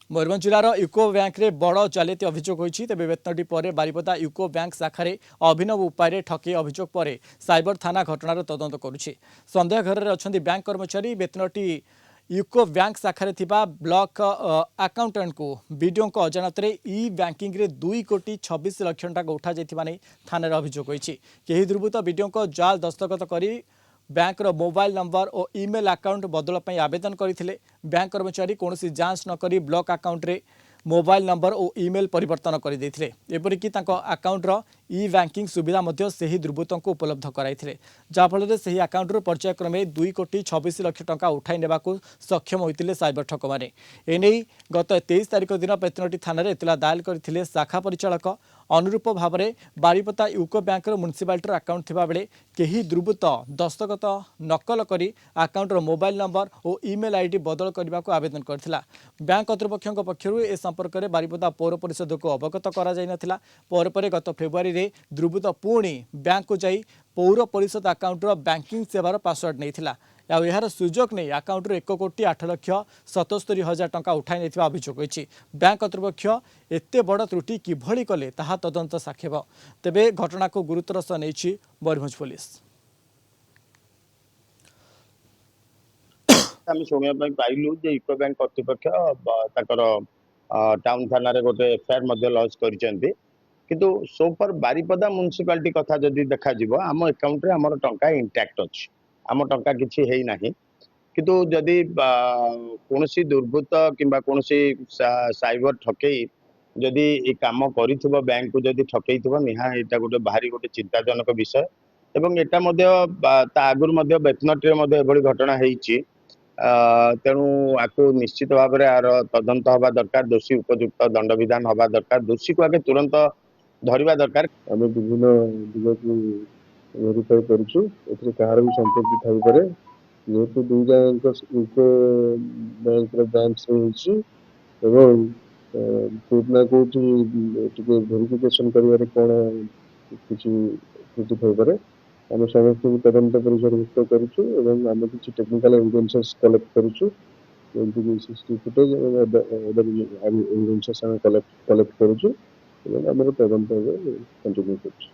Mayurbhanj जिलार UCO bank रे बड़ जालियाती अभियोग होती तेज वेतनटी पर बारिपदा यूको बैंक शाखा अभिनव उपाय ठकई अभियोग पर साइबर थाना घटनार तदंत करुछि। सन्देह घर में अच्छा बैंक कर्मचारी वेतनटी यूको बैंक शाखा ब्लॉक अकाउंटेंट को वीडियो अजाणत इ बैंकिंग रे 2 कोटी 26 लाख टका उठा जाइथिबा नै थाना अभियोग होती। केही दुर्बृत्त वीडियो जाल दस्तखत करी बैंक मोबाइल नंबर और ईमेल अकाउंट बदल पर आवेदन करते बैंक कर्मचारी कौन जांच नक ब्लॉक अकाउंट रे मोबाइल नंबर और ईमेल परिवर्तन करते एपरिकी अकाउंटर इ बैंकिंग सुविधा मध्य से दुर्बृत्तों को उपलब्ध कराइथिले जहाँफल से अकाउंट पर्यायक्रमे 2 कोटी 26 लाख टका उठाई नेबा को सक्षम होते साइबर ठक मैंने एने गत 23 तारिख दिन बेतनटी थाना एतला दायल करते शाखा परिचालक अनुरूप भाव में Baripada UCO bank municipality account थिबा बेले केही दुर्बृत्त दस्तखत नकल करी अकाउंटर मोबाइल नंबर और ईमेल आईडी बदल करने को आवेदन करथिला। बैंक कर्तृपक्षों पक्षर ए संपर्क में बारिपदा पौर परिषद को अवगत करा जाय नथिला। पर गत फेब्रुआरी रे दुर्बृत्त पुणी बैंक को जाई पौर परिषद अकाउंटर बैंकिंग सेवार पासवर्ड नहीं यार सुजोग नहीं अकाउंट 1 कोटी 8 लाख 77 हजार टंका उठाई नहीं अभियोग होती। बैंक कर्तृपक्ष एते बड़ त्रुटि किभली कले ताहा तदंत साक्षेब। तेबे घटना को गुरुतर सह नहीं मयूरभंज पुलिस। आम शुणा पाइलु जे यूको बैंक कर्तृपक्ष टाउन थाना गोटे एफआईआर लॉन्च किंतु सोफर बारिपदा म्युनिसिपालिटी कथा जदि देखा आम अकाउंट रे हमर टंका इंटैक्ट अछि आम टंका किछि हेई नाही किंतु जदि कोनोसी दुर्बृत्त किंबा कोनोसी साइबर ठकई जदि ए काम करिथिबो बैंक को जदि ठकईथिबो निहा एटा गोटे भारी गोटे चिंताजनक विषय एवं एटा मध्य ता आगुर मध्य बेतनटी मध्य एभली घटना हेइछि तेणु आपको निश्चित भाव में आर तदंत हवा दरकार दोषी उपयुक्त दंड विधान हवा दरकार दोषी को आगे तुरंत धरिबा दरकार। आम विभिन्न दिग को वेरीफाई करूँ ए कहार भी संपत्ति थाई पारे जेहेतु दुई जन यूको बैंक ब्रांच कोटना कोटी वेरिफिकेशन कर कौन किसी त्रुटि थाई पारे आम समस्त तदंत परिसरभुक्त करुँ किसी टेक्निकल एविडेंसेस कलेक्ट करुँ जमीक सीसीटीवी फुटेज एविडेंसेस कलेक्ट करुँ तदंत कंटिन्यू करुँ।